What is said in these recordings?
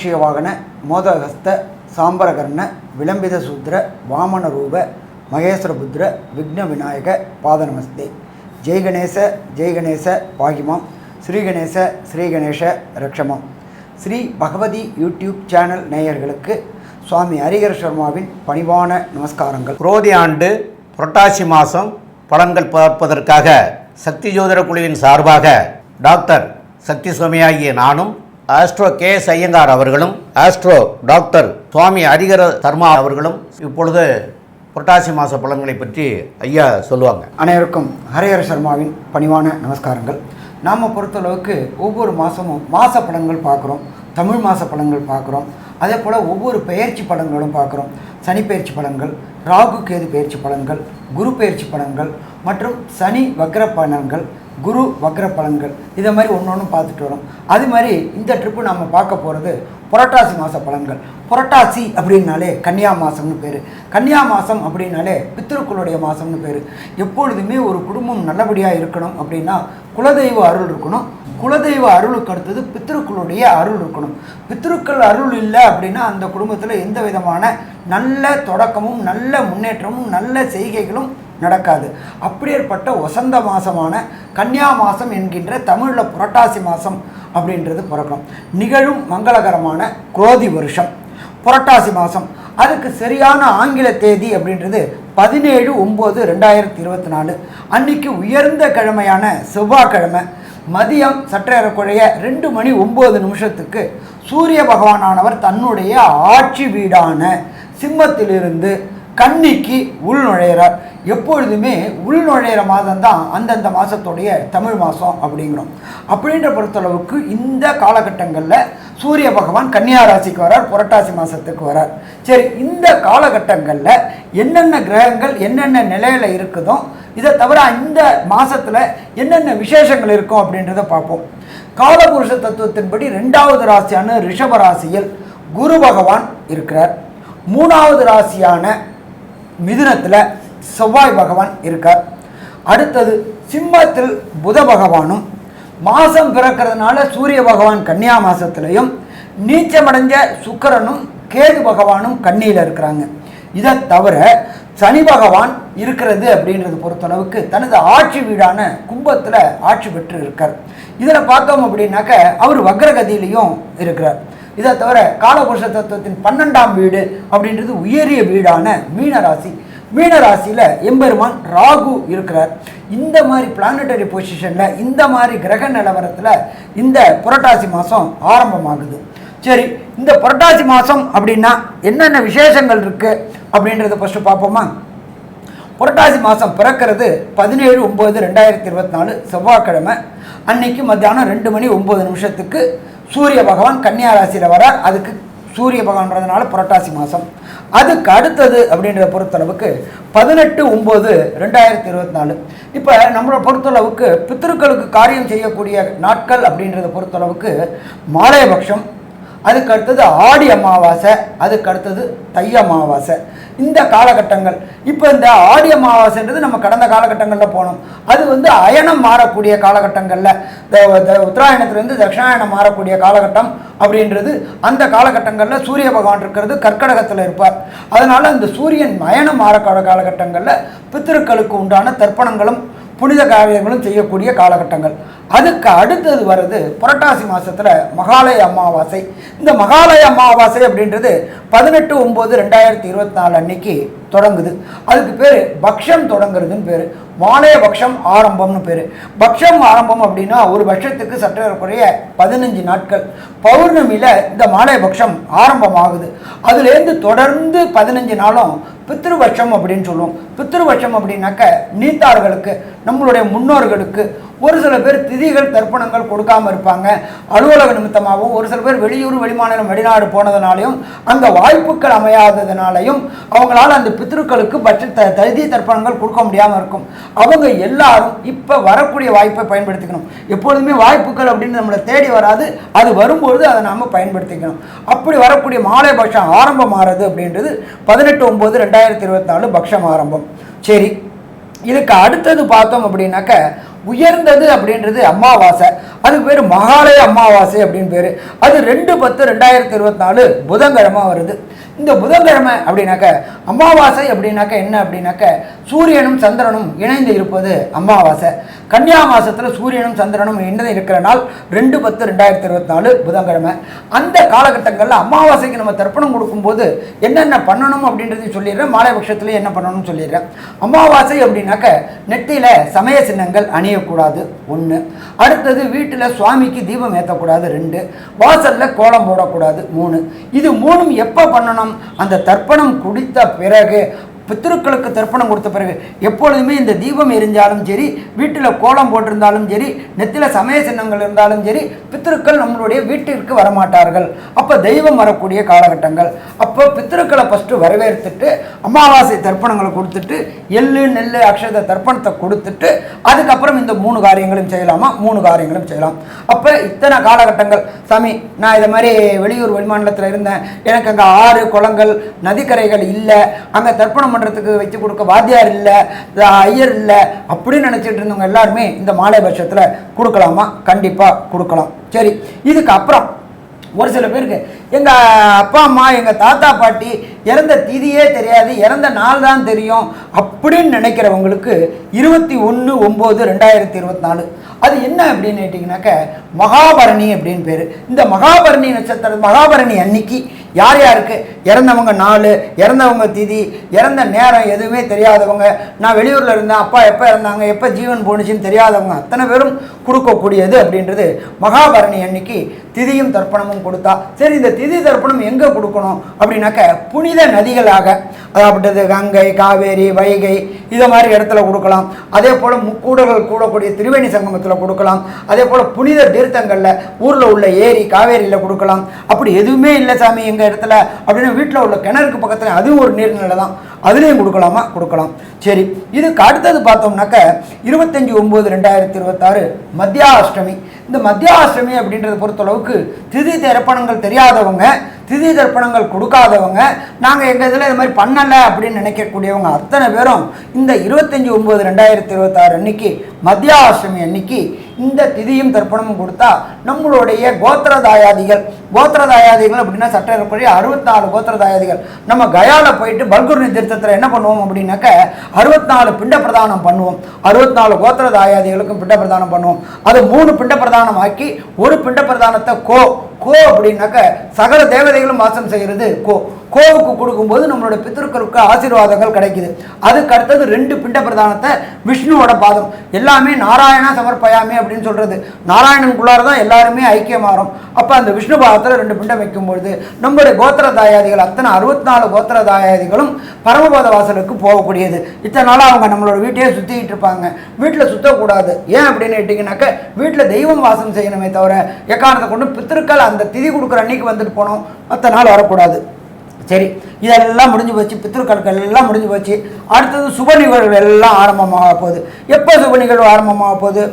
மூஷிகவாகன மோதகஸ்த சாம்பரகர்ண விளம்பித சூத்திர வாமன ரூப மகேஸ்வரபுத்திர விக்ன விநாயக பாதநமஸ்தே. ஜெய்கணேச பாகிமாம், ஸ்ரீகணேச ஸ்ரீகணேஷ ரக்ஷமாம். ஸ்ரீ பகவதி யூடியூப் சேனல் நேயர்களுக்கு சுவாமி ஹரிஹர சர்மாவின் பணிவான நமஸ்காரங்கள். குரோதி ஆண்டு புரட்டாசி மாதம் பலன்கள் பார்ப்பதற்காக சக்தி ஜோதிட குழுவின் சார்பாக டாக்டர் சக்தி சுவாமியாகிய நானும், ஆஸ்ட்ரோ KS ஐயங்கார் அவர்களும், ஆஸ்ட்ரோ டாக்டர் சுவாமி ஹரிஹர சர்மா அவர்களும் இப்பொழுது புரட்டாசி மாத பலன்களை பற்றி ஐயா சொல்லுவாங்க. அனைவருக்கும் ஹரிஹர சர்மாவின் பணிவான நமஸ்காரங்கள். நாம் பொறுத்தளவுக்கு ஒவ்வொரு மாதமும் மாத பலன்கள் பார்க்குறோம், தமிழ் மாத பலன்கள் பார்க்குறோம், அதே போல் ஒவ்வொரு பெயர்ச்சி பலன்களும் பார்க்குறோம். சனி பயிற்சி பலன்கள், ராகு கேது பயிற்சி பலன்கள், குரு பயிற்சி பலன்கள் மற்றும் சனி வக்ர பலன்கள், குரு வக்ர பலன்கள், இதை மாதிரி ஒன்று ஒன்று பார்த்துட்டு வரோம். அது மாதிரி இந்த ட்ரிப்பு நம்ம பார்க்க போகிறது புரட்டாசி மாத பலன்கள். புரட்டாசி அப்படின்னாலே கன்னியா மாதம்னு பேர். கன்னியா மாதம் அப்படின்னாலே பித்ருக்களுடைய மாதம்னு பேர். எப்பொழுதுமே ஒரு குடும்பம் நல்லபடியாக இருக்கணும் அப்படின்னா குலதெய்வ அருள் இருக்கணும். குலதெய்வ அருளுக்கு அடுத்தது பித்ருக்களுடைய அருள் இருக்கணும். பித்ருக்கள் அருள் இல்லை அப்படின்னா அந்த குடும்பத்தில் எந்த விதமான நல்ல தொடக்கமும் நல்ல முன்னேற்றமும் நல்ல செய்கைகளும் நடக்காது. அப்படியேற்பட்ட வசந்த மாதமான கன்னியா மாதம் என்கின்ற தமிழில் புரட்டாசி மாதம் அப்படின்றது பிறக்கணும். நிகழும் மங்களகரமான குரோதி வருஷம் புரட்டாசி மாதம். அதுக்கு சரியான ஆங்கில தேதி அப்படின்றது 17/9/2024. அன்னைக்கு உயர்ந்த கிழமையான செவ்வாய்க்கிழமை மதியம் சற்றேறக்குறைய 2:09 சூரிய பகவானானவர் தன்னுடைய ஆட்சி வீடான சிம்மத்திலிருந்து கன்னிக்கு உள் நுழையிறார். எப்பொழுதுமே உள் நுழையிற மாதம் தான் அந்தந்த மாதத்துடைய தமிழ் மாதம் அப்படிங்கிறோம். அப்படின்ற பொறுத்தளவுக்கு இந்த காலகட்டங்களில் சூரிய பகவான் கன்னியா ராசிக்கு வரார், புரட்டாசி மாதத்துக்கு வரார். சரி, இந்த காலகட்டங்களில் என்னென்ன கிரகங்கள் என்னென்ன நிலையில் இருக்குதோ, இதை தவிர இந்த மாதத்தில் என்னென்ன விசேஷங்கள் இருக்கும் அப்படின்றத பார்ப்போம். காலபுருஷ தத்துவத்தின்படி 2வது ராசியான ரிஷப ராசியில் குரு பகவான் இருக்கிறார். 3வது ராசியான மிதுனத்தில் செவ்வாய் பகவான் இருக்கார். அடுத்தது சிம்மத்தில் புத பகவானும், மாதம் பிறக்கிறதுனால சூரிய பகவான் கன்னியா மாதத்துலையும், நீச்சமடைஞ்ச சுக்கிரனும் கேது பகவானும் கன்னியில் இருக்கிறாங்க. இதை தவிர சனி பகவான் இருக்கிறது அப்படின்றது பொறுத்தளவுக்கு தனது ஆட்சி வீடான கும்பத்தில் ஆட்சி பெற்று இருக்கார். இதில் பார்த்தோம் அப்படின்னாக்க அவர் வக்ரகதியிலையும் இருக்கிறார். இதை தவிர காலபுருஷ தத்துவத்தின் 12ஆம் வீடு அப்படின்றது உயரிய வீடான மீனராசி. மீனராசியில் எம்பெருமான் ராகு இருக்கிறார். இந்த மாதிரி பிளானட்டரி பொசிஷனில், இந்த மாதிரி கிரக நிலவரத்தில் இந்த புரட்டாசி மாதம் ஆரம்பமாகுது. சரி, இந்த புரட்டாசி மாதம் அப்படின்னா என்னென்ன விசேஷங்கள் இருக்குது அப்படின்றத ஃபஸ்ட்டு பார்ப்போமா. புரட்டாசி மாதம் பிறக்கிறது 17/9/2024 செவ்வாய்க்கிழமை. அன்னைக்கு மத்தியானம் 2:09 சூரிய பகவான் கன்னியா ராசியில் வரார். அதுக்கு சூரிய பகவான்றதுனால புரட்டாசி மாதம். அதுக்கு அடுத்தது அப்படின்றத பொறுத்தளவுக்கு 18/9/2024. இப்போ நம்மளை பொறுத்தளவுக்கு பித்ருக்களுக்கு காரியம் செய்யக்கூடிய நாட்கள் அப்படின்றத பொறுத்தளவுக்கு மாலையபக்ஷம், அதுக்கு அடுத்தது ஆடி அமாவாசை, அதுக்கு அடுத்தது தை அமாவாசை. இந்த காலகட்டங்கள். இப்போ இந்த ஆடி அமாவாசைன்றது நம்ம கடந்த காலகட்டங்களில் போனோம். அது அயனம் மாறக்கூடிய காலகட்டங்களில், உத்தராயணத்துலேருந்து தட்சிணாயணம் மாறக்கூடிய காலகட்டம் அப்படின்றது அந்த காலகட்டங்களில் சூரிய பகவான் இருக்கிறது கர்க்கடகத்தில் இருப்பார். அதனால் அந்த சூரியன் அயனம் மாறக்கூடிய காலகட்டங்களில் பித்திருக்களுக்கு உண்டான தர்ப்பணங்களும் புனித காரியங்களும் செய்யக்கூடிய காலகட்டங்கள். அதுக்கு அடுத்தது வருது புரட்டாசி மாதத்தில் மகாலய அமாவாசை. இந்த மகாலய அமாவாசை அப்படின்றது 18/9/2024 அன்னைக்கு தொடங்குது. அதுக்கு பேர் பக்ஷம் தொடங்குறதுன்னு பேர். மாலைய பக்ஷம் ஆரம்பம்னு பேர். பக்ஷம் ஆரம்பம் அப்படின்னா ஒரு பட்சத்துக்கு சற்றேறக்குறைய 15 நாட்கள். பௌர்ணமியில் இந்த மாலைய பக்ஷம் ஆரம்பமாகுது. அதுலேருந்து தொடர்ந்து 15 நாளும் பித்ருபட்சம் அப்படின்னு சொல்லுவோம். பித்ருபட்சம் அப்படின்னாக்க நீத்தார்களுக்கு, நம்மளுடைய முன்னோர்களுக்கு ஒரு சில பேர் திதிகள் தர்ப்பணங்கள் கொடுக்காமல் இருப்பாங்க. அலுவலக நிமித்தமாகவும், ஒரு சில பேர் வெளியூர் வெளிமாநிலம் வெளிநாடு போனதுனாலையும், அந்த வாய்ப்புகள் அமையாததுனாலையும் அவங்களால அந்த பித்ருக்களுக்கு திதி தர்ப்பணங்கள் கொடுக்க முடியாமல் இருக்கும். அவங்க எல்லாரும் இப்போ வரக்கூடிய வாய்ப்பை பயன்படுத்திக்கணும். எப்பொழுதுமே வாய்ப்புகள் அப்படின்னு நம்மளை தேடி வராது, அது வரும்பொழுது அதை நாம் பயன்படுத்திக்கணும். அப்படி வரக்கூடிய மாலை பட்சம் ஆரம்பம் ஆகிறது அப்படின்றது 18/9/2024 பக்ஷம் ஆரம்பம். சரி, இதுக்கு அடுத்தது பார்த்தோம் அப்படின்னாக்க உயர்ந்தது அப்படின்றது அமாவாசை. அதுக்கு பேர் மகாலய அமாவாசை அப்படின்னு பேர். அது 2/10/2024 புதன்கிழமை வருது. இந்த புதன்கிழமை அப்படின்னாக்க அமாவாசை அப்படின்னாக்க என்ன அப்படின்னாக்க சூரியனும் சந்திரனும் இணைந்து இருப்பது அமாவாசை. கன்னியா மாதத்தில் சூரியனும் சந்திரனும் இணைந்து இருக்கிற நாள் 2/10/2024 புதன்கிழமை. அந்த காலகட்டங்களில் அமாவாசைக்கு நம்ம தர்ப்பணம் கொடுக்கும்போது என்னென்ன பண்ணணும் அப்படின்றதையும் சொல்லிடுறேன், மாலைபட்சத்தில் என்ன பண்ணணும்னு சொல்லிடுறேன். அமாவாசை அப்படின்னாக்க நெத்தியில் சமய சின்னங்கள் அணியக்கூடாது 1. அடுத்தது வீட்டில் சுவாமிக்கு தீபம் ஏற்றக்கூடாது 2. வாசலில் கோலம் போடக்கூடாது 3. இது 3ம் எப்போ பண்ணணும்? அந்த தர்ப்பணம் குடித்த பிறகு, பித்ருக்களுக்கு தர்ப்பணம் கொடுத்த பிறகு. எப்பொழுதுமே இந்த தீபம் எரிஞ்சாலும் சரி, வீட்டில் கோலம் போட்டிருந்தாலும் சரி, நெத்தியில் சமய சின்னங்கள் இருந்தாலும் சரி, பித்ருக்கள் நம்மளுடைய வீட்டிற்கு வரமாட்டார்கள். அப்போ தெய்வம் வரக்கூடிய காலகட்டங்கள். அப்போ பித்ருக்களை ஃபஸ்ட்டு வரவேற்றுட்டு அமாவாசை தர்ப்பணங்களை கொடுத்துட்டு எள்ளு நெல் அக்ஷத தர்ப்பணத்தை கொடுத்துட்டு அதுக்கப்புறம் இந்த 3 காரியங்களும் செய்யலாமா? 3 காரியங்களும் செய்யலாம். அப்போ இத்தனை காலகட்டங்கள் சாமி, நான் இதை மாதிரி வெளியூர் வெளிமாநிலத்தில் இருந்தேன், எனக்கு அங்கே ஆறு குளங்கள் நதிக்கரைகள் இல்லை, அங்கே தர்ப்பணம் பண்ணுறதுக்கு வச்சு கொடுக்க வாத்தியார் இல்லை, ஐயர் இல்லை அப்படின்னு நினச்சிட்டு இருந்தவங்க எல்லாருமே இந்த மாலை பட்சத்தில் கொடுக்கலாமா? கண்டிப்பாக கொடுக்கலாம். சரி, இதுக்கு அப்புறம் ஒரு சில பேருக்கு எங்கள் அப்பா அம்மா எங்கள் தாத்தா பாட்டி இறந்த திதியே தெரியாது, இறந்த நாள் தான் தெரியும் அப்படின்னு நினைக்கிறவங்களுக்கு 21/9/2024 அது என்ன அப்படின்னு கேட்டிங்கனாக்க மகாபரணி அப்படின்னு பேர். இந்த மகாபரணி நட்சத்திரம், மகாபரணி அன்னைக்கு யார் யாருக்கு இறந்தவங்க நாள், இறந்தவங்க திதி, இறந்த நேரம் எதுவுமே தெரியாதவங்க, நான் வெளியூரில் இருந்தேன், அப்பா எப்போ இறந்தாங்க, எப்போ ஜீவன் போணுச்சுன்னு தெரியாதவங்க அத்தனை பேரும் கொடுக்கக்கூடியது அப்படின்றது மகாபரணி அன்னைக்கு திதியும் தர்ப்பணமும் கொடுத்தா. சரி, இந்த திதி தர்ப்பணம் எங்கே கொடுக்கணும் அப்படின்னாக்க புனித நதிகளாக, அதாவது கங்கை, காவேரி, வைகை இதை மாதிரி இடத்துல கொடுக்கலாம். அதே போல் முக்கூடர்கள் கூடக்கூடிய திரிவேணி சங்கமத்தில் கொடுக்கலாம். அதே போல் புனித தீர்த்தங்களில் ஊரில் உள்ள ஏரி காவேரியில் கொடுக்கலாம். அப்படி எதுவுமே இல்லை சாமி எங்கள் இடத்துல அப்படின்னா வீட்டில் உள்ள கிணறுக்கு பக்கத்தில் அதுவும் ஒரு நீர்நிலை தான், அதுலேயும் கொடுக்கலாமா? கொடுக்கலாம். சரி, இதுக்கு அடுத்தது பார்த்தோம்னாக்க 25/9/2026 மத்தியாஷ்டமி. இந்த மத்தியாஷ்டமி அப்படின்றத பொறுத்தளவுக்கு திதி தர்ப்பணங்கள் தெரியாதவங்க, திதி தர்ப்பணங்கள் கொடுக்காதவங்க, நாங்கள் எங்கள் இதில் இது மாதிரி பண்ணலை அப்படின்னு நினைக்கக்கூடியவங்க அத்தனை பேரும் இந்த 25/9/2026 அன்னைக்கு மத்தியாஷ்டமி அன்னைக்கு இந்த திதியும் தர்ப்பணமும் கொடுத்தா நம்மளுடைய கோத்திரதாயாதிகள் அப்படின்னா சட்டப்படி 64 கோத்திரதாயாதிகள் நம்ம கயாவில் போயிட்டு பல்குர்னி தீர்த்தத்தில் என்ன பண்ணுவோம் அப்படின்னாக்க 64 பிண்ட பிரதானம் பண்ணுவோம். 64 கோத்திரதாயாதிகளுக்கும் பிண்ட பிரதானம் பண்ணுவோம். அது 3 பிண்ட பிரதானம் ஆக்கி ஒரு பிண்ட பிரதானத்தை கோ அப்படின்னாக்க சகல தேவதைகளும் வாசம் செய்கிறது கோவுக்கு கொடுக்கும்போது நம்மளோட பித்ருக்களுக்கு ஆசீர்வாதங்கள் கிடைக்குது. அதுக்கு அடுத்தது 2 பிண்ட பிரதானத்தை விஷ்ணுவோட பாதம், எல்லாமே நாராயணா சமர்ப்பயாமே அப்படின்னு சொல்றது, நாராயணனுக்குள்ளார தான் எல்லாருமே ஐக்கியமாறும். அப்போ அந்த விஷ்ணு பாதத்தில் 2 பிண்டம் வைக்கும்பொழுது நம்மளுடைய கோத்திரதாயாதிகள் அத்தனை 64 கோத்திரதாயாதிகளும் பரமபத வாசலுக்கு போகக்கூடியது. இத்தனை நாளாக அவங்க நம்மளோட வீட்டையே சுற்றிக்கிட்டு இருப்பாங்க. வீட்டில் சுற்றக்கூடாது. ஏன் அப்படின்னு கேட்டிங்கனாக்க வீட்டில் தெய்வம் வாசம் செய்யணுமே தவிர எக்காரணத்தை கொண்டு பித்ருக்கள் அந்த திதி கொடுக்குற அன்னைக்கு வந்துட்டு போனோம், மற்ற நாள் வரக்கூடாது. சரி, இதெல்லாம் முடிஞ்சு போச்சு, பித்ருக்கள் எல்லாம் முடிஞ்சு போச்சு. அடுத்தது சுப நிகழ்வு எல்லாம் ஆரம்பமாக போகுது. எப்போ சுப நிகழ்வு ஆரம்பமாக போகுது?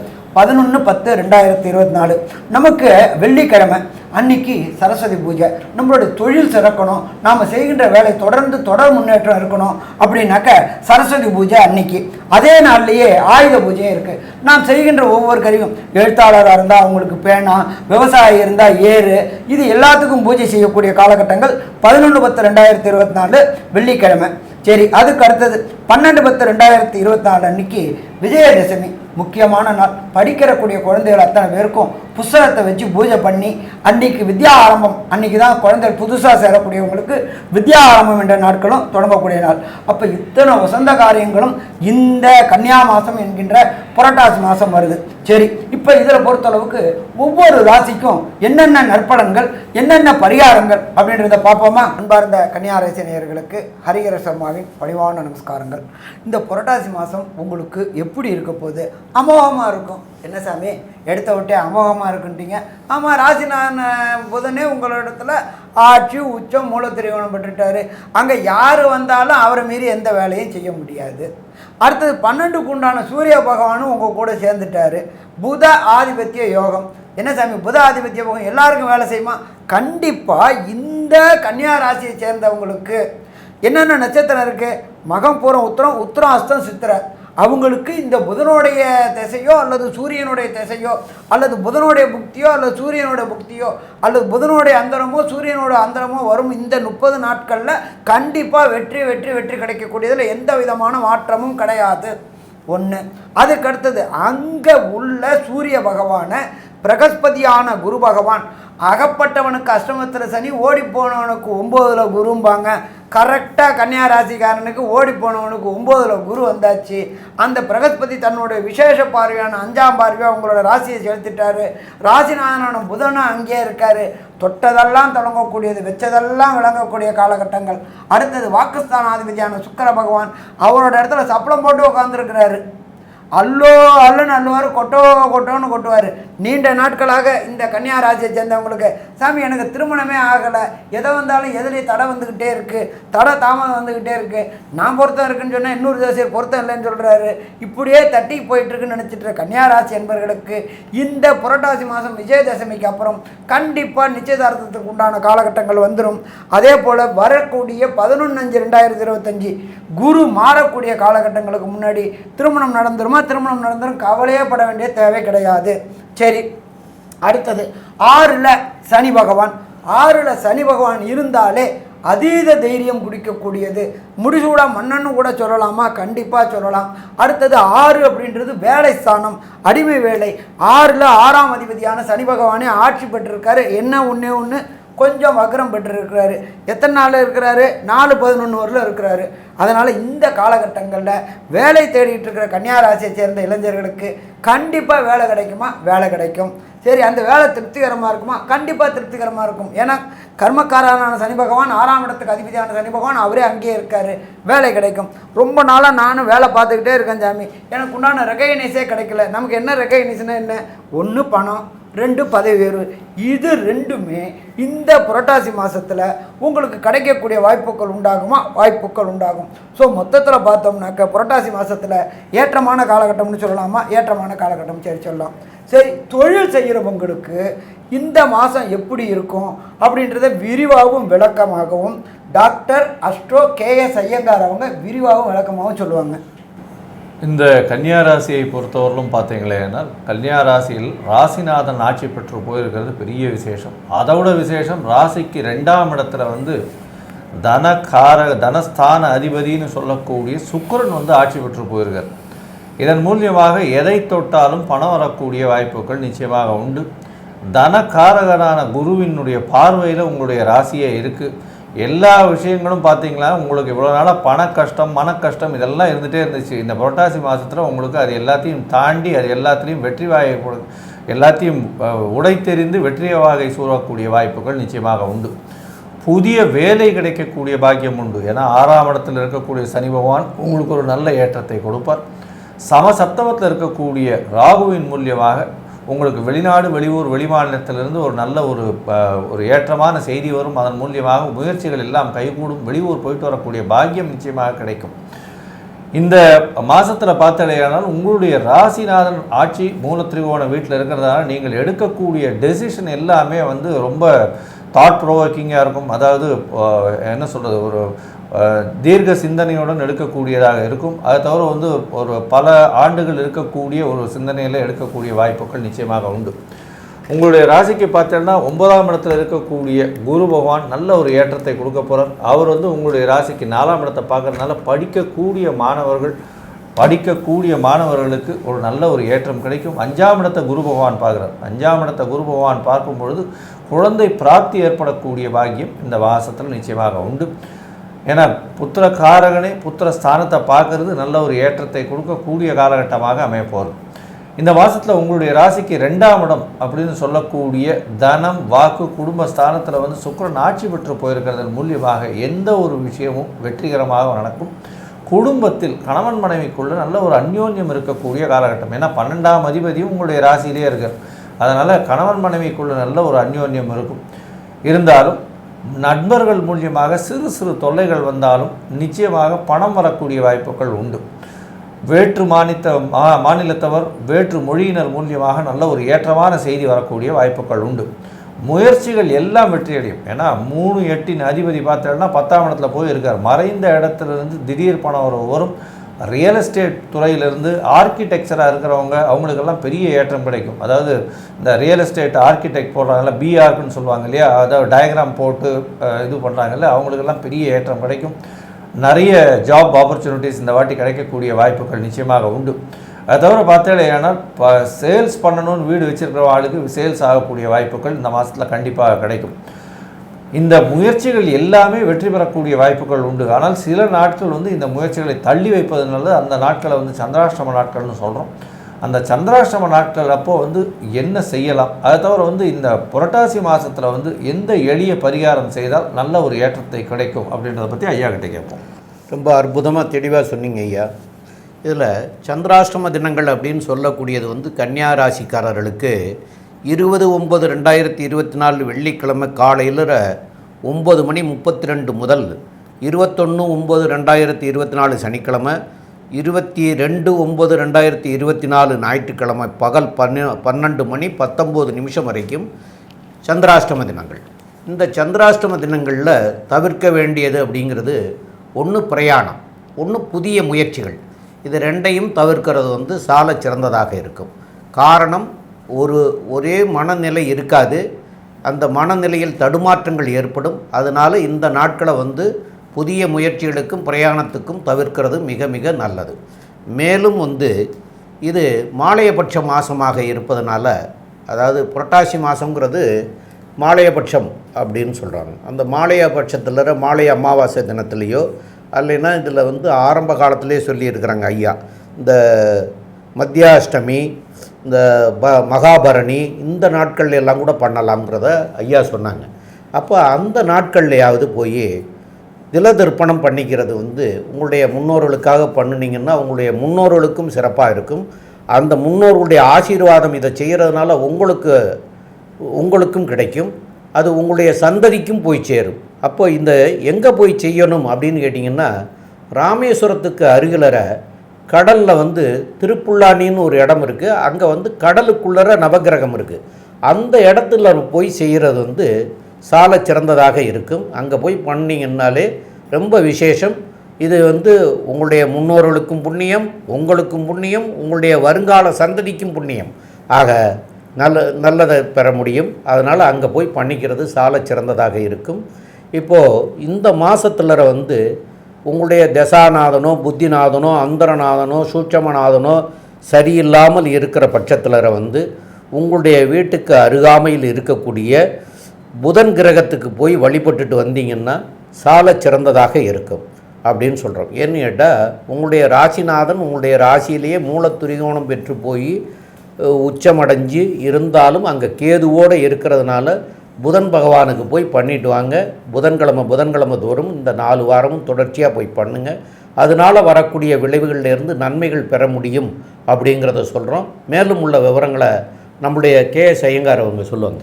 11/10/2024 நமக்கு வெள்ளிக்கிழமை அன்னைக்கு சரஸ்வதி பூஜை. நம்மளுடைய தொழில் சிறக்கணும், நாம் செய்கின்ற வேலை தொடர் முன்னேற்றம் இருக்கணும் அப்படின்னாக்க சரஸ்வதி பூஜை அன்னைக்கு. அதே நாள்லேயே ஆயுத பூஜையும் இருக்குது. நாம் செய்கின்ற ஒவ்வொரு கருவியும், எழுத்தாளராக இருந்தால் அவங்களுக்கு பேனா, விவசாயி இருந்தால் ஏறு, இது எல்லாத்துக்கும் பூஜை செய்யக்கூடிய காலகட்டங்கள் 11/10/2024 வெள்ளிக்கிழமை. சரி, அதுக்கு அடுத்தது 12/10/2024 அன்னைக்கு விஜயதசமி, முக்கியமான நாள். படிக்கிறக்கூடிய குழந்தைகள் அத்தனை பேருக்கும் புஸ்தகத்தை வச்சு பூஜை பண்ணி அன்றைக்கி வித்யா ஆரம்பம், அன்றைக்கி தான் குழந்தைகள் புதுசாக சேரக்கூடியவங்களுக்கு வித்யா ஆரம்பம் என்ற நாட்களும் தொடங்கக்கூடிய நாள். அப்போ இத்தனை வசந்த காரியங்களும் இந்த கன்னியா மாதம் என்கின்ற புரட்டாசி மாதம் வருது. சரி, இப்போ இதில் பொறுத்தளவுக்கு ஒவ்வொரு ராசிக்கும் என்னென்ன நற்பலன்கள், என்னென்ன பரிகாரங்கள் அப்படின்றத பார்ப்போமா? அன்பார்ந்த கன்னியா ராசி நேயர்களுக்கு ஹரிஹர சர்மாவின் பணிவான நமஸ்காரங்கள். இந்த புரட்டாசி மாதம் உங்களுக்கு எப்படி இருக்க போகுது? அமோகமாக இருக்கும். என்ன சாமி எடுத்த விட்டே அமோகமாக இருக்குன்ட்டீங்க? ஆமாம், ராசிநாதன் புதனே உங்களிடத்துல ஆட்சி உச்சம் மூலத்திரிகோணம் பெற்றுட்டாரு. அங்கே யார் வந்தாலும் அவரை மீறி எந்த வேலையும் செய்ய முடியாது. அடுத்தது 12க்கு உண்டான சூரிய பகவானும் உங்கள் கூட சேர்ந்துட்டாரு. புத ஆதிபத்திய யோகம். என்ன சாமி புத ஆதிபத்திய யோகம் எல்லாருக்கும் வேலை செய்யுமா? கண்டிப்பாக இந்த கன்னியா ராசியை சேர்ந்தவங்களுக்கு என்னென்ன நட்சத்திரம் இருக்குது? மகம் பூரம் உத்திரம், உத்திரம் அஸ்தம் சித்திரை. அவங்களுக்கு இந்த புதனுடைய திசையோ அல்லது சூரியனுடைய திசையோ அல்லது புதனுடைய புக்தியோ அல்லது சூரியனுடைய புக்தியோ அல்லது புதனுடைய அந்தரமோ சூரியனோட அந்தரமோ வரும் இந்த 30 நாட்களில் கண்டிப்பாக வெற்றி கிடைக்கக்கூடியதில் எந்த விதமான மாற்றமும் கிடையாது. ஒன்று. அதுக்கடுத்தது அங்கே உள்ள சூரிய பகவானை பிரகஸ்பதியான குரு பகவான் அகப்பட்டவனுக்கு அஷ்டமத்தில் சனி, ஓடி போனவனுக்கு 9ல் குரும்பாங்க. கரெக்டாக கன்னியா ராசிக்காரனுக்கு ஓடி போனவனுக்கு 9ல் குரு வந்தாச்சு. அந்த பிரகஸ்பதி தன்னுடைய விசேஷ பார்வையான 5ஆம் பார்வையாக உங்களோட ராசியை செலுத்திட்டாரு. ராசிநாதனான புதனும் அங்கேயே இருக்கார். தொட்டதெல்லாம் தொடங்கக்கூடியது, வச்சதெல்லாம் விளங்கக்கூடிய காலகட்டங்கள். அடுத்தது வாக்குஸ்தானாதிபதியான சுக்கிர பகவான் அவரோட இடத்துல சப்பளம் போட்டு உட்காந்துருக்கிறாரு. அல்லுன்னு அள்ளுவார், கொட்டோன்னு கொட்டுவார். நீண்ட நாட்களாக இந்த கன்னியா ராசியை சேர்ந்தவங்களுக்கு, சாமி எனக்கு திருமணமே ஆகலை, எதை வந்தாலும் எதுலேயும் தடை வந்துக்கிட்டே இருக்குது, தடை தாமதம் வந்துக்கிட்டே இருக்குது, நான் பொருத்தம் இருக்குன்னு சொன்னால் இன்னொரு ஜோசியர் பொருத்தம் இல்லைன்னு சொல்கிறாரு, இப்படியே தட்டி போயிட்டுருக்குன்னு நினச்சிட்டு கன்னியா ராசி என்பவர்களுக்கு இந்த புரட்டாசி மாதம் விஜயதசமிக்கு அப்புறம் கண்டிப்பாக நிச்சயதார்த்தத்துக்கு உண்டான காலகட்டங்கள் வந்துடும். அதே போல் வரக்கூடிய 11/5/2025 குரு மாறக்கூடிய காலகட்டங்களுக்கு முன்னாடி திருமணம் நடந்துருமா? திருமணம் நடந்துடும், கவலையே பட வேண்டிய தேவை கிடையாது. சரி, அடுத்தது 6ல் சனி பகவான். 6ல் சனி பகவான் இருந்தாலே அதீத தைரியம் குடிக்கக்கூடியது. முடிசூடா மன்னன்னு கூட சொல்லலாமா? கண்டிப்பாக சொல்லலாம். அடுத்தது 6 அப்படின்றது வேலை ஸ்தானம், அடிமை வேலை. 6ல் 6ஆம் அதிபதியான சனி பகவானே ஆட்சி பெற்றிருக்காரு. என்ன ஒன்று கொஞ்சம் வக்ரம் பெற்றிருக்கிறாரு. எத்தனை நாள் இருக்கிறாரு? 4/11 வரல இருக்கிறாரு. அதனால் இந்த காலகட்டங்களில் வேலை தேடிட்டு இருக்கிற கன்னியா ராசியை சேர்ந்த இளைஞர்களுக்கு கண்டிப்பாக வேலை கிடைக்குமா? வேலை கிடைக்கும். சரி, அந்த வேலை திருப்திகரமாக இருக்குமா? கண்டிப்பாக திருப்திகரமாக இருக்கும். ஏன்னா கர்மக்காரனான சனி பகவான் 6ஆம் இடத்துக்கு அதிபதியான சனி பகவான் அவரே அங்கேயே இருக்கார். வேலை கிடைக்கும். ரொம்ப நாளாக நானும் வேலை பார்த்துக்கிட்டே இருக்கேன் சாமி, எனக்கு உண்டான ரெகக்னைஸே கிடைக்கல. நமக்கு என்ன ரெகக்னைஸ்னா என்ன? 1 பணம், 2 பதவி உயர்வு. இது ரெண்டுமே இந்த புரட்டாசி மாதத்தில் உங்களுக்கு கிடைக்கக்கூடிய வாய்ப்புகள் உண்டாகுமா? வாய்ப்புகள் உண்டாகும். ஸோ மொத்தத்தில் பார்த்தோம்னாக்க புரட்டாசி மாதத்தில் ஏற்றமான காலகட்டம்னு சொல்லலாமா? ஏற்றமான காலகட்டம். சரி, சொல்லலாம். சரி, தொழில் செய்கிறவங்களுக்கு இந்த மாதம் எப்படி இருக்கும் அப்படின்றத விரிவாகவும் விளக்கமாகவும் டாக்டர் அஸ்ட்ரோ KS ஐயங்கார் அவங்க விரிவாகவும் விளக்கமாகவும் சொல்லுவாங்க. இந்த கன்னியா ராசியை பொறுத்தவரையிலும் பார்த்தீங்களேன்னா, கன்னியா ராசியில் ராசிநாதன் ஆட்சி பெற்று போயிருக்கிறது பெரிய விசேஷம். அதோட விசேஷம், ராசிக்கு 2ஆம் இடத்துல தனஸ்தான அதிபதினு சொல்லக்கூடிய சுக்கிரன் ஆட்சி பெற்று போயிருக்கார். இதன் மூலியமாக எதை தொட்டாலும் பணம் வரக்கூடிய வாய்ப்புகள் நிச்சயமாக உண்டு. தனக்காரகனான குருவினுடைய பார்வையில் உங்களுடைய ராசியே இருக்குது. எல்லா விஷயங்களும் பார்த்தீங்களா, உங்களுக்கு இவ்வளோ நாளாக பண கஷ்டம், மன கஷ்டம் இதெல்லாம் இருந்துகிட்டே இருந்துச்சு. இந்த புரட்டாசி மாதத்தில் உங்களுக்கு அது எல்லாத்தையும் தாண்டி அது எல்லாத்துலேயும் வெற்றி வாகை எல்லாத்தையும் உடைத்தெறிந்து வெற்றிய வாகை சூறக்கூடிய வாய்ப்புகள் நிச்சயமாக உண்டு. புதிய வேலை கிடைக்கக்கூடிய பாக்கியம் உண்டு. ஏன்னா 6ஆம் இடத்தில் இருக்கக்கூடிய சனி பகவான் உங்களுக்கு ஒரு நல்ல ஏற்றத்தை கொடுப்பார். சமசப்தமத்தில் இருக்கக்கூடிய ராகுவின் மூலியமாக உங்களுக்கு வெளிநாடு, வெளியூர், வெளிமாநிலத்திலிருந்து ஒரு நல்ல ஒரு ஏற்றமான செய்தி வரும். அதன் மூலியமாக முயற்சிகள் எல்லாம் கைகூடும். வெளியூர் போயிட்டு வரக்கூடிய பாக்கியம் நிச்சயமாக கிடைக்கும். இந்த மாதத்தில் பார்த்தடையானால் உங்களுடைய ராசிநாதன் ஆட்சி மூலத்திரிகோண வீட்டில் இருக்கிறதால நீங்கள் எடுக்கக்கூடிய டெசிஷன் எல்லாமே ரொம்ப தாட் ப்ரோவோக்கிங்காக இருக்கும். அதாவது என்ன சொல்கிறது, ஒரு தீர்க்க சிந்தனையுடன் எடுக்கக்கூடியதாக இருக்கும். அதை தவிர ஒரு பல ஆண்டுகள் இருக்கக்கூடிய ஒரு சிந்தனையில் எடுக்கக்கூடிய வாய்ப்புகள் நிச்சயமாக உண்டு. உங்களுடைய ராசிக்கு பார்த்தீங்கன்னா 9ஆம் இடத்துல இருக்கக்கூடிய குரு பகவான் நல்ல ஒரு ஏற்றத்தை கொடுக்க போகிறார். அவர் உங்களுடைய ராசிக்கு 4ஆம் இடத்தை பார்க்கறதுனால படிக்கக்கூடிய மாணவர்களுக்கு ஒரு நல்ல ஒரு ஏற்றம் கிடைக்கும். 5ஆம் இடத்தை குரு பகவான் பார்க்குறார். 5ஆம் இடத்தை குரு பகவான் பார்க்கும் பொழுது குழந்தை பிராப்தி ஏற்படக்கூடிய பாக்கியம் இந்த மாதத்தில் நிச்சயமாக உண்டு. ஏன்னா புத்திரகாரகனே புத்திர ஸ்தானத்தை பார்க்கறது நல்ல ஒரு ஏற்றத்தை கொடுக்கக்கூடிய காலகட்டமாக அமையப்போகுது. இந்த மாதத்தில் உங்களுடைய ராசிக்கு 2ஆம் இடம் அப்படின்னு சொல்லக்கூடிய தனம், வாக்கு, குடும்ப ஸ்தானத்தில் சுக்கிரன் ஆட்சி பெற்று போயிருக்கிறதன் மூலியமாக எந்த ஒரு விஷயமும் வெற்றிகரமாக நடக்கும். குடும்பத்தில் கணவன் மனைவிக்குள்ள நல்ல ஒரு அந்யோன்யம் இருக்கக்கூடிய காலகட்டம். ஏன்னா 12ஆம் அதிபதியும் உங்களுடைய ராசியிலே இருக்கார். அதனால் கணவன் மனைவிக்குள்ள நல்ல ஒரு அந்யோன்யம் இருக்கும். இருந்தாலும் நண்பர்கள் மூலியமாக சிறு சிறு தொல்லைகள் வந்தாலும் நிச்சயமாக பணம் வரக்கூடிய வாய்ப்புகள் உண்டு. வேற்று மாநிலத்தவர், வேற்று மொழியினர் மூலியமாக நல்ல ஒரு ஏற்றமான செய்தி வரக்கூடிய வாய்ப்புகள் உண்டு. முயற்சிகள் எல்லாம் வெற்றியடையும். ஏன்னா 3 8 அதிபதி பார்த்தோன்னா 10ஆம் இடத்துல போய் இருக்கார். மறைந்த இடத்துலேருந்து திடீர் பணம் வரும். ரியல் எஸ்டேட் துறையிலிருந்து ஆர்கிடெக்சராக இருக்கிறவங்க அவங்களுக்கெல்லாம் பெரிய ஏற்றம் கிடைக்கும். அதாவது இந்த ரியல் எஸ்டேட் ஆர்கிடெக்ட் போடுறாங்கல்ல, பிஆர்க்குன்னு சொல்லுவாங்க இல்லையா, அதாவது டயக்ராம் போட்டு இது பண்ணுறாங்கல்ல, அவங்களுக்கெல்லாம் பெரிய ஏற்றம் கிடைக்கும். நிறைய ஜாப் ஆப்பர்ச்சுனிட்டிஸ் இந்த வாட்டி கிடைக்கக்கூடிய வாய்ப்புகள் நிச்சயமாக உண்டு. அதை தவிர பார்த்தேன்னா சேல்ஸ் பண்ணணும்னு வீடு வச்சுருக்கிற ஆளுக்கு சேல்ஸ் ஆகக்கூடிய வாய்ப்புகள் இந்த மாதத்தில் கண்டிப்பாக கிடைக்கும். இந்த முயற்சிகள் எல்லாமே வெற்றி பெறக்கூடிய வாய்ப்புகள் உண்டு. ஆனால் சில நாட்கள் இந்த முயற்சிகளை தள்ளி வைப்பதனால அந்த நாட்களை சந்திராஷ்டம நாட்கள்னு சொல்கிறோம். அந்த சந்திராஷ்டம நாட்கள் அப்போது என்ன செய்யலாம், அதை தவிர இந்த புரட்டாசி மாதத்தில் எந்த எளிய பரிகாரம் செய்தால் நல்ல ஒரு ஏற்றத்தை கிடைக்கும் அப்படின்றத பற்றி ஐயா கிட்டே கேட்போம். ரொம்ப அற்புதமாக தெளிவாக சொன்னீங்க ஐயா. இதில் சந்திராஷ்டம தினங்கள் அப்படின்னு சொல்லக்கூடியது கன்னியா ராசிக்காரர்களுக்கு 20/9/2024 வெள்ளிக்கிழமை காலையில் 9:32 முதல் 21/9/2024 சனிக்கிழமை, 22/9/2024 ஞாயிற்றுக்கிழமை பகல் 12:19 வரைக்கும் சந்திராஷ்டம தினங்கள். இந்த சந்திராஷ்டம தினங்களில் தவிர்க்க வேண்டியது அப்படிங்கிறது ஒன்று பிரயாணம், ஒன்று புதிய முயற்சிகள். இது ரெண்டையும் தவிர்க்கிறது சால சிறந்ததாக இருக்கும். காரணம், ஒரே மனநிலை இருக்காது, அந்த மனநிலையில் தடுமாற்றங்கள் ஏற்படும். அதனால் இந்த நாட்களை புதிய முயற்சிகளுக்கும் பிரயாணத்துக்கும் தவிர்க்கிறது மிக மிக நல்லது. மேலும் இது மாலையபட்ச மாதமாக இருப்பதனால, அதாவது புரட்டாசி மாதங்கிறது மாலையபட்சம் அப்படின்னு சொல்கிறாங்க. அந்த மாலையபட்சத்தில் மாலை அமாவாசை தினத்துலேயோ அல்லைன்னா இதில் ஆரம்ப காலத்திலே சொல்லியிருக்கிறாங்க ஐயா, இந்த மத்தியாஷ்டமி, இந்த மகாபரணி, இந்த நாட்கள் எல்லாம் கூட பண்ணலாம்ங்கிறத ஐயா சொன்னாங்க. அப்போ அந்த நாட்கள்லையாவது போய் திலதர்ப்பணம் பண்ணிக்கிறது உங்களுடைய முன்னோர்களுக்காக பண்ணினீங்கன்னா உங்களுடைய முன்னோர்களுக்கும் சிறப்பாக இருக்கும். அந்த முன்னோர்களுடைய ஆசீர்வாதம் இதை செய்கிறதுனால உங்களுக்கும் கிடைக்கும், அது உங்களுடைய சந்ததிக்கும் போய் சேரும். அப்போ இந்த எங்கே போய் செய்யணும் அப்படின்னு கேட்டிங்கன்னா, ராமேஸ்வரத்துக்கு அருகிலற கடலில் திருப்புல்லானின்னு ஒரு இடம் இருக்குது. அங்கே கடலுக்குள்ளற நவகிரகம் இருக்குது. அந்த இடத்துல போய் செய்கிறது சால சிறந்ததாக இருக்கும். அங்கே போய் பண்ணிங்கன்னாலே ரொம்ப விசேஷம். இது உங்களுடைய முன்னோர்களுக்கும் புண்ணியம், உங்களுக்கும் புண்ணியம், உங்களுடைய வருங்கால சந்ததிக்கும் புண்ணியம். ஆக நல்லதை பெற முடியும். அதனால் அங்கே போய் பண்ணிக்கிறது சால சிறந்ததாக இருக்கும். இப்போது இந்த மாதத்தில் உங்களுடைய தசாநாதனோ புத்திநாதனோ அந்தரநாதனோ சூட்சமநாதனோ சரியில்லாமல் இருக்கிற பட்சத்தில் உங்களுடைய வீட்டுக்கு அருகாமையில் இருக்கக்கூடிய புதன் கிரகத்துக்கு போய் வழிபட்டுட்டு வந்தீங்கன்னா சால சிறந்ததாக இருக்கும் அப்படின்னு சொல்கிறோம். ஏன்னு கேட்டால் உங்களுடைய ராசிநாதன் உங்களுடைய ராசியிலேயே மூலத்துரிகோணம் பெற்று போய் உச்சமடைஞ்சு இருந்தாலும் அங்கே கேதுவோடு இருக்கிறதுனால புதன் பகவானுக்கு போய் பண்ணிட்டு வாங்க. புதன்கிழமை தோறும் இந்த 4 வாரமும் தொடர்ச்சியாக போய் பண்ணுங்கள். அதனால் வரக்கூடிய விளைவுகளிலிருந்து நன்மைகள் பெற முடியும் அப்படிங்கிறத சொல்கிறோம். மேலும் உள்ள விவரங்களை நம்முடைய KS ஐயங்கார் அவங்க சொல்லுவாங்க.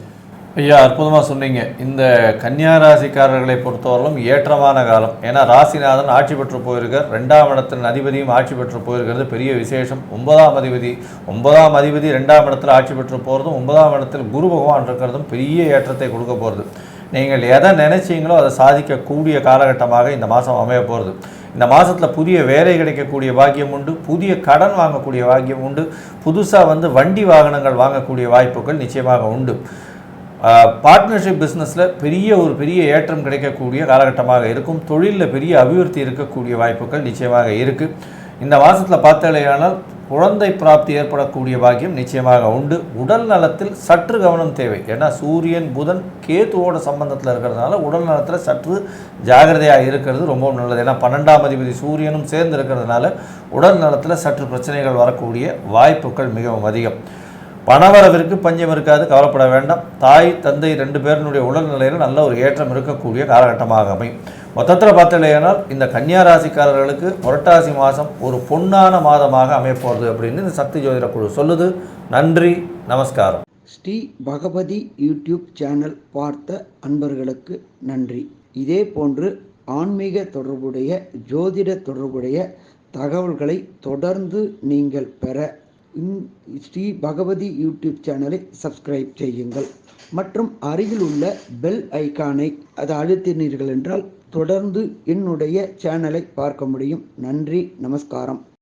ஐயா, அற்புதமாக சொன்னீங்க. இந்த கன்னியா ராசிக்காரர்களை பொறுத்தவரையிலும் ஏற்றமான காலம். ஏன்னா ராசிநாதன் ஆட்சி பெற்று போயிருக்கார், 2ஆம் இடத்தில் அதிபதியும் ஆட்சி பெற்று போயிருக்கிறது பெரிய விசேஷம். 9ஆம் அதிபதி 2ஆம் இடத்தில் ஆட்சி பெற்று போகிறதும் 9ஆம் இடத்தில் குரு பகவான் இருக்கிறதும் பெரிய ஏற்றத்தை கொடுக்க போகிறது. நீங்கள் எதை நினைச்சீங்களோ அதை சாதிக்கக்கூடிய காலகட்டமாக இந்த மாதம் அமைய போகிறது. இந்த மாதத்தில் புதிய வேலை கிடைக்கக்கூடிய பாக்கியம் உண்டு, புதிய கடன் வாங்கக்கூடிய பாக்கியம் உண்டு, புதுசாக வண்டி வாகனங்கள் வாங்கக்கூடிய வாய்ப்புகள் நிச்சயமாக உண்டு. பார்ட்னர்ஷிப் பிஸ்னஸில் பெரிய ஏற்றம் கிடைக்கக்கூடிய காலகட்டமாக இருக்கும். தொழிலில் பெரிய அபிவிருத்தி இருக்கக்கூடிய வாய்ப்புகள் நிச்சயமாக இருக்குது. இந்த மாதத்தில் பார்த்தலையானால் குழந்தை பிராப்தி ஏற்படக்கூடிய பாக்கியம் நிச்சயமாக உண்டு. உடல் நலத்தில் சற்று கவனம் தேவை. ஏன்னா சூரியன் புதன் கேதுவோட சம்பந்தத்தில் இருக்கிறதுனால உடல் நலத்தில் சற்று ஜாகிரதையாக இருக்கிறது ரொம்பவும் நல்லது. ஏன்னா 12ஆம் அதிபதி சூரியனும் சேர்ந்து இருக்கிறதுனால உடல் நலத்தில் சற்று பிரச்சனைகள் வரக்கூடிய வாய்ப்புகள் மிகவும் அதிகம். பணவரவிற்கு பஞ்சம் இருக்காது, கவலைப்பட வேண்டாம். தாய் தந்தை 2 பேருடைய உடல்நிலையில் நல்ல ஒரு ஏற்றம் இருக்கக்கூடிய காலகட்டமாக அமையும். மொத்தத்தில் பார்த்தலையானால் இந்த கன்னியா ராசிக்காரர்களுக்கு புரட்டாசி மாதம் ஒரு பொன்னான மாதமாக அமையப்போகிறது அப்படின்னு இந்த சக்தி ஜோதிட குழு சொல்லுது. நன்றி, நமஸ்காரம். ஸ்ரீ பகவதி யூடியூப் சேனல் பார்த்த அன்பர்களுக்கு நன்றி. இதே போன்று ஆன்மீக தொடர்புடைய ஜோதிட தொடர்புடைய தகவல்களை தொடர்ந்து நீங்கள் பெற ஸ்ரீ பகவதி யூடியூப் சேனலை சப்ஸ்கிரைப் செய்யுங்கள் மற்றும் அருகில் உள்ள பெல் ஐக்கானை அதை அழுத்தினீர்கள் என்றால் தொடர்ந்து என்னுடைய சேனலை பார்க்க முடியும். நன்றி, நமஸ்காரம்.